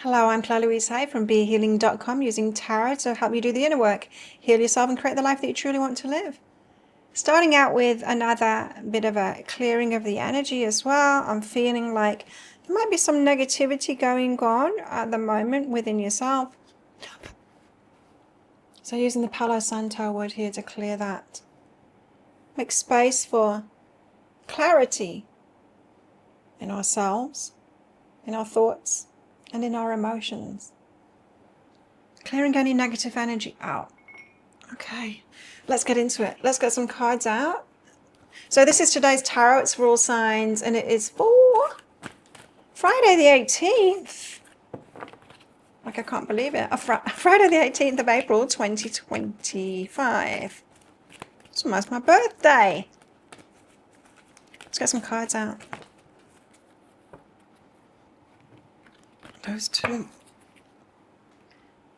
Hello, I'm Claire Louise Hay from BeHealing.com, using tarot to help you do the inner work, heal yourself and create the life that you truly want to live. Starting out with another bit of a clearing of the energy as well. I'm feeling like there might be some negativity going on at the moment within yourself. So using the Palo Santo wood here to clear that. Make space for clarity in ourselves, in our thoughts, and in our emotions. Clearing any negative energy out. Okay, let's get into it. Let's get some cards out. So this is today's tarot. It's for all signs, and it is for Friday the 18th. Like, I can't believe it. Friday the 18th of April, 2025. It's almost my birthday. Let's get some cards out. Those two.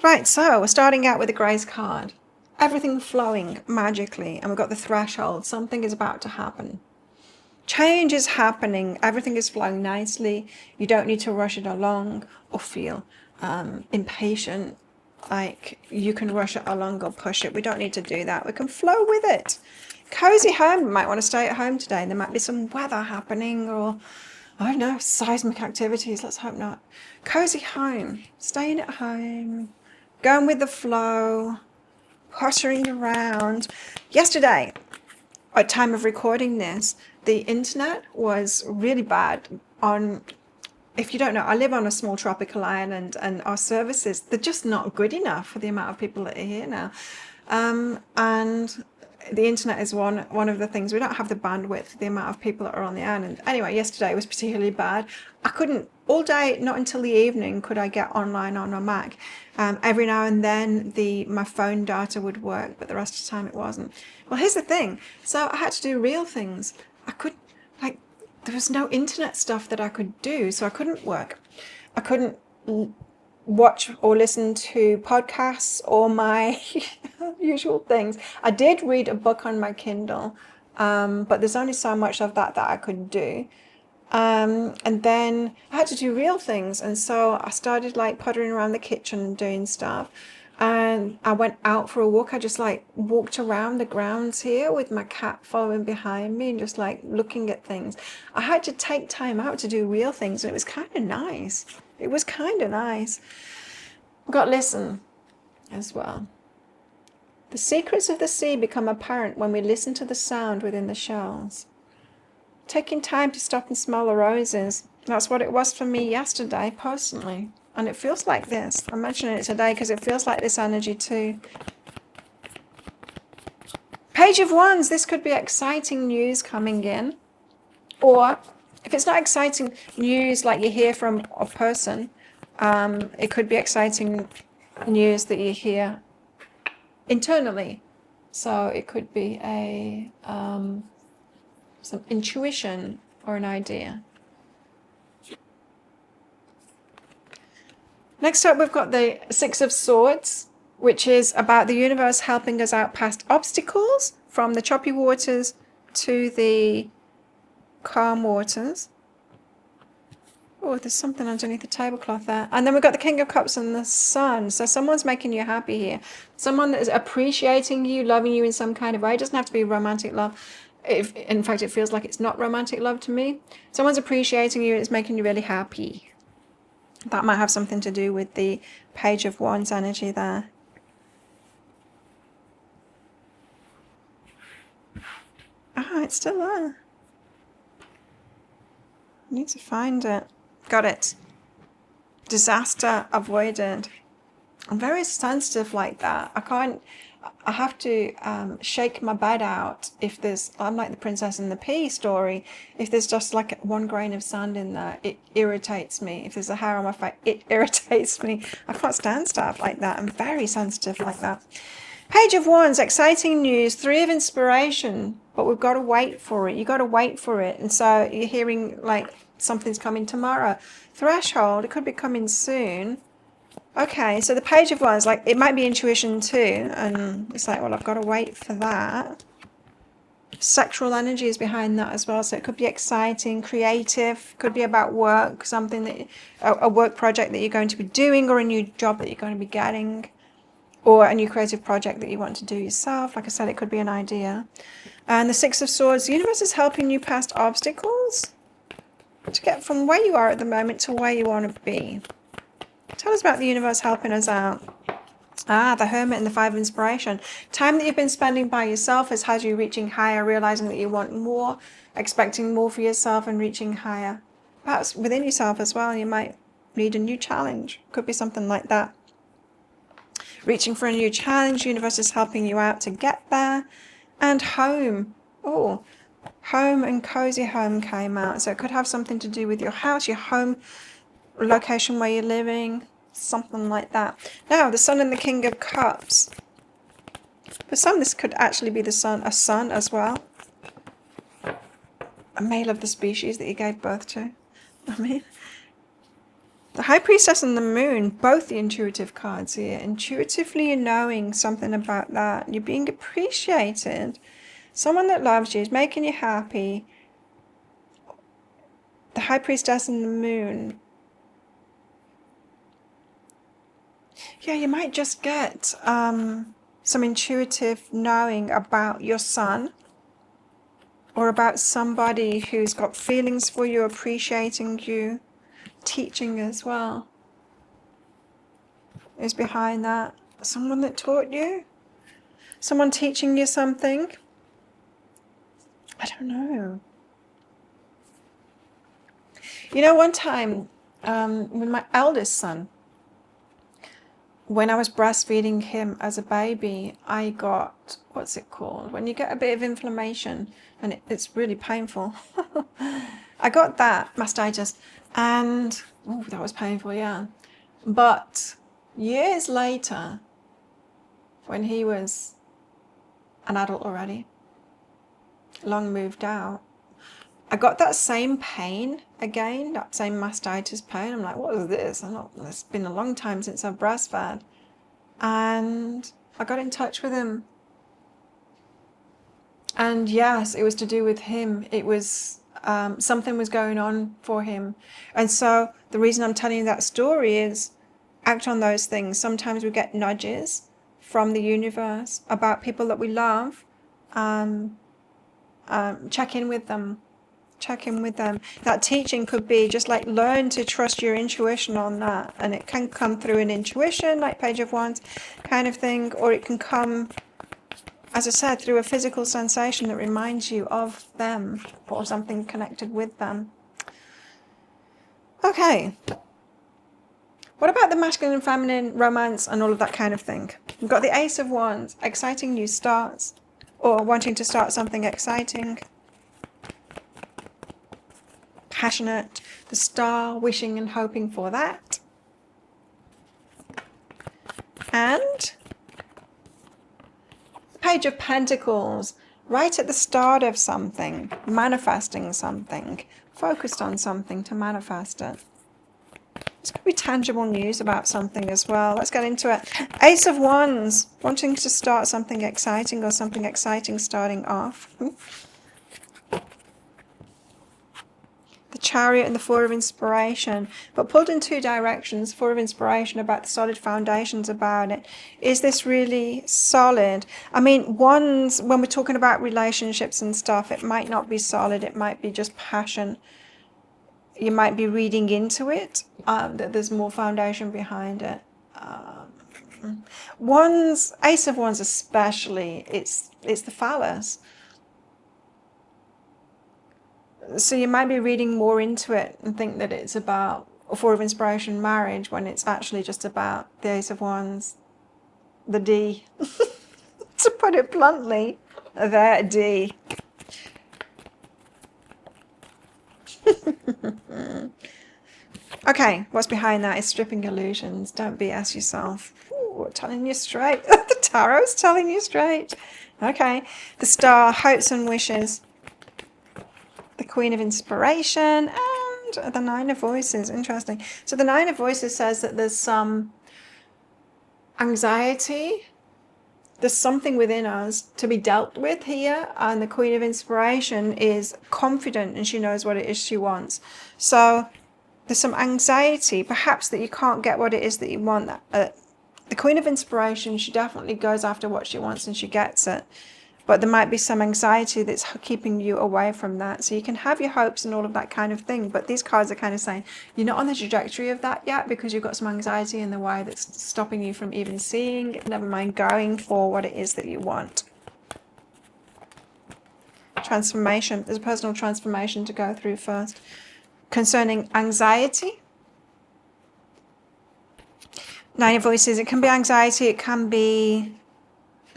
Right, so we're starting out with the Grace card. Everything flowing magically, and we've got the threshold. Something is about to happen. Change is happening. Everything is flowing nicely. You don't need to rush it along or feel impatient, like you can rush it along or push it. We don't need to do that. We can flow with it. Cozy home. You might want to stay at home today. There might be some weather happening, or I don't know, seismic activities. Let's hope not. Cozy home. Staying at home. Going with the flow. Pottering around. Yesterday, at time of recording this, the internet was really bad on, if you don't know, I live on a small tropical island, and our services, they're just not good enough for the amount of people that are here now. And the internet is one of the things. We don't have the bandwidth for the amount of people that are on the island. Anyway, yesterday was particularly bad. I couldn't, all day, not until the evening, could I get online on my Mac. Every now and then my phone data would work, but the rest of the time it wasn't. Well, here's the thing. So I had to do real things. There was no internet stuff that I could do, so I couldn't work. I couldn't watch or listen to podcasts or my usual things. I did read a book on my Kindle, but there's only so much of that I could do. And then I had to do real things, and so I started like pottering around the kitchen and doing stuff. And I went out for a walk. I just like walked around the grounds here with my cat following behind me and just like looking at things. I had to take time out to do real things, and it was kind of nice. It was kind of nice. I've got listen as well. The secrets of the sea become apparent when we listen to the sound within the shells. Taking time to stop and smell the roses. That's what it was for me yesterday, personally. And it feels like this. I'm mentioning it today because it feels like this energy too. Page of Wands. This could be exciting news coming in. Or if it's not exciting news like you hear from a person, it could be exciting news that you hear internally. So it could be some intuition or an idea. Next up, we've got the Six of Swords, which is about the universe helping us out past obstacles, from the choppy waters to the calm waters. Oh, there's something underneath the tablecloth there. And then we've got the King of Cups and the Sun. So someone's making you happy here. Someone that is appreciating you, loving you in some kind of way. It doesn't have to be romantic love. In fact, it feels like it's not romantic love to me. Someone's appreciating you and it's making you really happy. That might have something to do with the Page of Wands energy there. Ah, it's still there. I need to find it. Got it. Disaster avoided. I'm very sensitive like that. I have to shake my bed out if there's, I'm like the Princess and the Pea story. If there's just like one grain of sand in there, it irritates me. If there's a hair on my face, it irritates me. I can't stand stuff like that. I'm very sensitive like that. Page of Wands, exciting news, Three of Inspiration, but we've got to wait for it. You've got to wait for it. And so you're hearing like something's coming tomorrow. Threshold, it could be coming soon. Okay, so the Page of Wands, like, it might be intuition too, and it's like, well, I've got to wait for that. Sexual energy is behind that as well. So it could be exciting, creative, could be about work, something that a work project that you're going to be doing, or a new job that you're going to be getting, or a new creative project that you want to do yourself. Like I said, it could be an idea. And the Six of Swords, the universe is helping you past obstacles to get from where you are at the moment to where you want to be. Tell us about the universe helping us out. The Hermit and the Five of Inspiration. Time that you've been spending by yourself has you reaching higher, realizing that you want more, expecting more for yourself and reaching higher. Perhaps within yourself as well, you might need a new challenge. Could be something like that. Reaching for a new challenge, universe is helping you out to get there. And home. Oh, home and cozy home came out. So it could have something to do with your house, your home location where you're living, something like that. Now, the Sun and the King of Cups. For some, this could actually be a son as well. A male of the species that you gave birth to. I mean, the High Priestess and the Moon, both the intuitive cards here. Intuitively you're knowing something about that. You're being appreciated. Someone that loves you is making you happy. The High Priestess and the Moon. Yeah, you might just get some intuitive knowing about your son, or about somebody who's got feelings for you, appreciating you, teaching as well. Is behind that. Someone that taught you? Someone teaching you something? I don't know. You know, one time with my eldest son, when I was breastfeeding him as a baby, I got, what's it called? When you get a bit of inflammation and it's really painful. I got that, mastitis, and that was painful, yeah. But years later, when he was an adult already, long moved out, I got that same pain again, that same mastitis pain. I'm like, what is this? It's been a long time since I've breastfed. And I got in touch with him. And yes, it was to do with him. It was, something was going on for him. And so the reason I'm telling you that story is act on those things. Sometimes we get nudges from the universe about people that we love. Check in with them. Check in with them. That teaching could be just like learn to trust your intuition on that. And it can come through an intuition, like Page of Wands kind of thing, or it can come, as I said, through a physical sensation that reminds you of them or something connected with them. Okay. What about the masculine and feminine, romance and all of that kind of thing? We've got the Ace of Wands, exciting new starts, or wanting to start something exciting. Passionate, the Star, wishing and hoping for that. And Page of Pentacles, right at the start of something, manifesting something, focused on something to manifest it. It's going to be tangible news about something as well. Let's get into it. Ace of Wands, wanting to start something exciting or something exciting starting off. The Chariot and the Four of Inspiration, but pulled in two directions. Four of Inspiration about the solid foundations about it. Is this really solid? I mean, wands, when we're talking about relationships and stuff, it might not be solid. It might be just passion. You might be reading into it, that there's more foundation behind it. Wands, Ace of Wands especially, it's the phallus. So you might be reading more into it and think that it's about a Four of Inspiration marriage when it's actually just about the Ace of Wands, the D. To put it bluntly, that D. Okay, what's behind that is stripping illusions. Don't BS yourself. Ooh, telling you straight. The tarot's telling you straight. Okay, the Star, hopes and wishes. The Queen of Inspiration and the Nine of Voices. Interesting. So the Nine of Voices says that there's some anxiety There's something within us to be dealt with here, and the Queen of Inspiration is confident and she knows what it is she wants. So there's some anxiety, perhaps, that you can't get what it is that you want. The Queen of Inspiration, she definitely goes after what she wants and she gets it. But there might be some anxiety that's keeping you away from that. So you can have your hopes and all of that kind of thing. But these cards are kind of saying you're not on the trajectory of that yet because you've got some anxiety in the way that's stopping you from even seeing, never mind going for what it is that you want. Transformation. There's a personal transformation to go through first. Concerning anxiety. Nine of Voices. It can be anxiety. It can be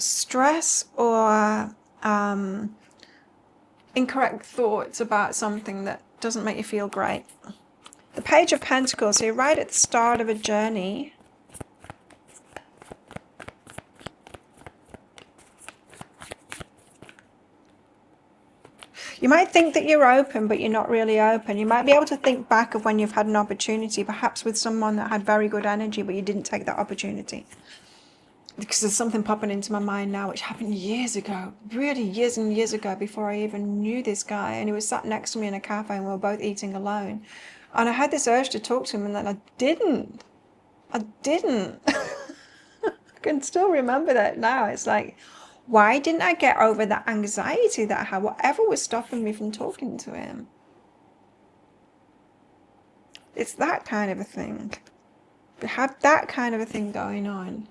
stress or incorrect thoughts about something that doesn't make you feel great. The Page of Pentacles, so you're right at the start of a journey. You might think that you're open, but you're not really open. You might be able to think back of when you've had an opportunity, perhaps with someone that had very good energy, but you didn't take that opportunity. Because there's something popping into my mind now, which happened years ago, really years and years ago, before I even knew this guy. And he was sat next to me in a cafe and we were both eating alone. And I had this urge to talk to him, and then I didn't. I can still remember that now. It's like, why didn't I get over that anxiety that I had? Whatever was stopping me from talking to him. It's that kind of a thing. We have that kind of a thing going on.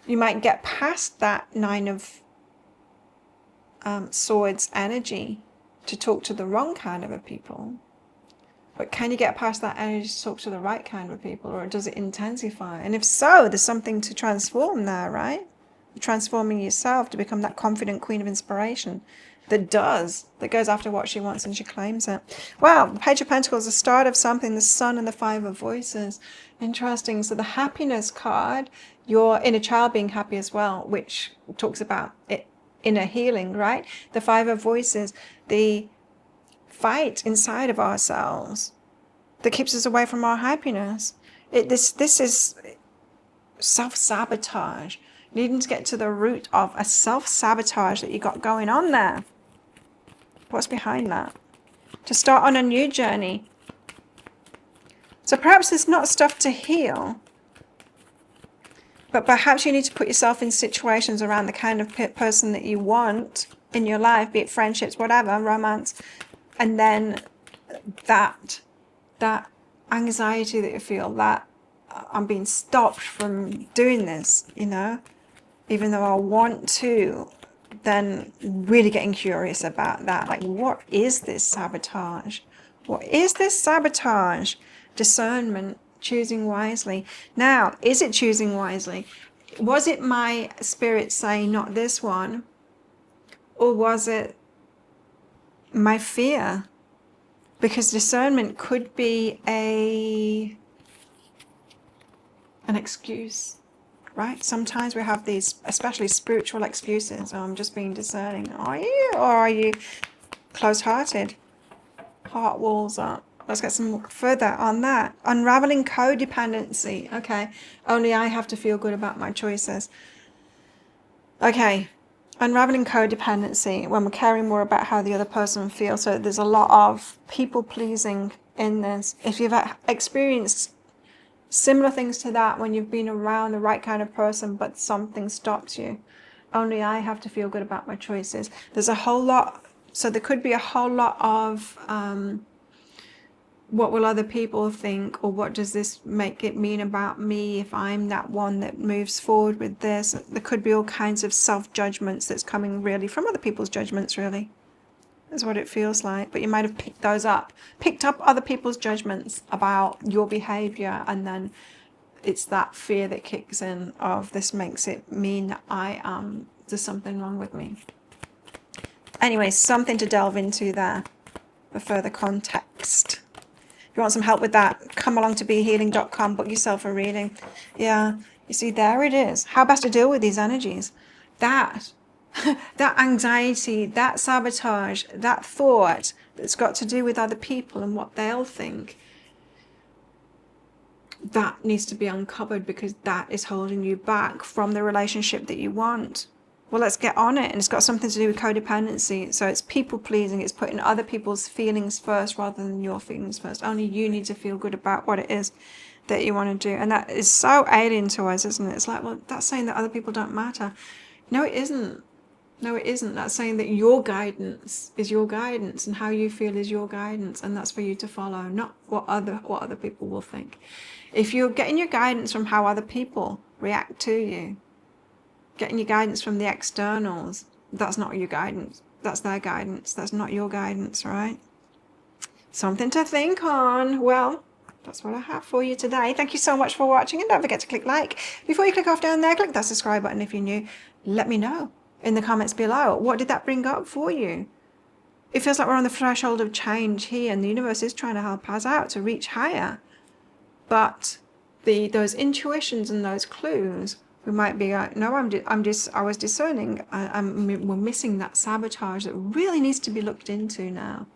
You might get past that Nine of Swords energy to talk to the wrong kind of a people. But can you get past that energy to talk to the right kind of people, or does it intensify? And if so, there's something to transform there, right? You're transforming yourself to become that confident Queen of Inspiration that goes after what she wants and she claims it. Well, the Page of Pentacles, the start of something, the Sun and the Five of Voices. Interesting. So the Happiness card, your inner child being happy as well, which talks about it, inner healing, right? The Five of Voices, the fight inside of ourselves that keeps us away from our happiness. This is self-sabotage. Needing to get to the root of a self-sabotage that you got going on there. What's behind that? To start on a new journey. So perhaps there's not stuff to heal, but perhaps you need to put yourself in situations around the kind of person that you want in your life, be it friendships, whatever, romance, and then that anxiety that you feel, that I'm being stopped from doing this, even though I want to, then really getting curious about that. Like, what is this sabotage? What is this sabotage? Discernment, choosing wisely. Now, is it choosing wisely? Was it my spirit saying not this one? Or was it my fear? Because discernment could be an excuse, right? Sometimes we have these, especially spiritual excuses. Oh, I'm just being discerning. Are you? Or are you closed-hearted? Heart walls up. Let's get some further on that. Unraveling codependency. Okay. Only I have to feel good about my choices. Okay. Unraveling codependency, when we're caring more about how the other person feels. So there's a lot of people pleasing in this. If you've experienced similar things to that when you've been around the right kind of person, but something stops you. Only I have to feel good about my choices. There's a whole lot. So there could be a whole lot of what will other people think, or what does this make it mean about me if I'm that one that moves forward with this. There could be all kinds of self-judgments that's coming really from other people's judgments, really. Is what it feels like. But you might have picked up other people's judgments about your behavior, and then it's that fear that kicks in of, this makes it mean that there's something wrong with me. Anyway, something to delve into there for further context. If you want some help with that, come along to BeHealing.com, book yourself a reading. Yeah, you see, there it is. How best to deal with these energies. That anxiety, that sabotage, that thought that's got to do with other people and what they'll think. that needs to be uncovered, because that is holding you back from the relationship that you want. Well, let's get on it. And it's got something to do with codependency. So it's people pleasing. It's putting other people's feelings first rather than your feelings first. Only you need to feel good about what it is that you want to do. And that is so alien to us, isn't it? It's like, well, that's saying that other people don't matter. No, it isn't. No, it isn't. That's saying that your guidance is your guidance, and how you feel is your guidance, and that's for you to follow, not what other people will think. If you're getting your guidance from how other people react to you, getting your guidance from the externals, that's not your guidance. That's their guidance. That's not your guidance, right? Something to think on. Well, that's what I have for you today. Thank you so much for watching, and don't forget to click like. Before you click off down there, click that subscribe button if you're new. Let me know in the comments below, what did that bring up for you? It feels like we're on the threshold of change here, and the universe is trying to help us out to reach higher. But those intuitions and those clues, we might be like, no, I was discerning. We're missing that sabotage that really needs to be looked into now.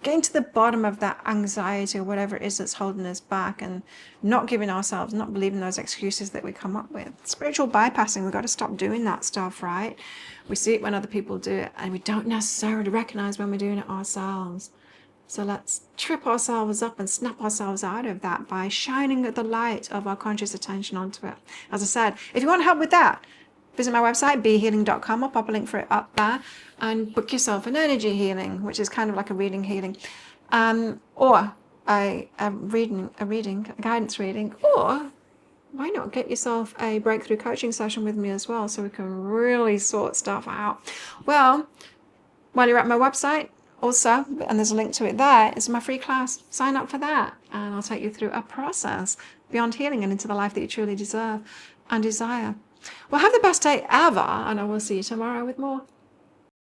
Getting to the bottom of that anxiety or whatever it is that's holding us back, and not giving ourselves, not believing those excuses that we come up with. Spiritual bypassing, we've got to stop doing that stuff, right? We see it when other people do it, and we don't necessarily recognize when we're doing it ourselves. So let's trip ourselves up and snap ourselves out of that by shining the light of our conscious attention onto it. As I said, if you want help with that, visit my website, behealing.com. I'll pop a link for it up there, and book yourself an energy healing, which is kind of like a reading healing, or a guidance reading, or why not get yourself a breakthrough coaching session with me as well, so we can really sort stuff out. Well, while you're at my website, also, and there's a link to it there, it's my free class. Sign up for that, and I'll take you through a process beyond healing and into the life that you truly deserve and desire. Well, have the best day ever, and I will see you tomorrow with more.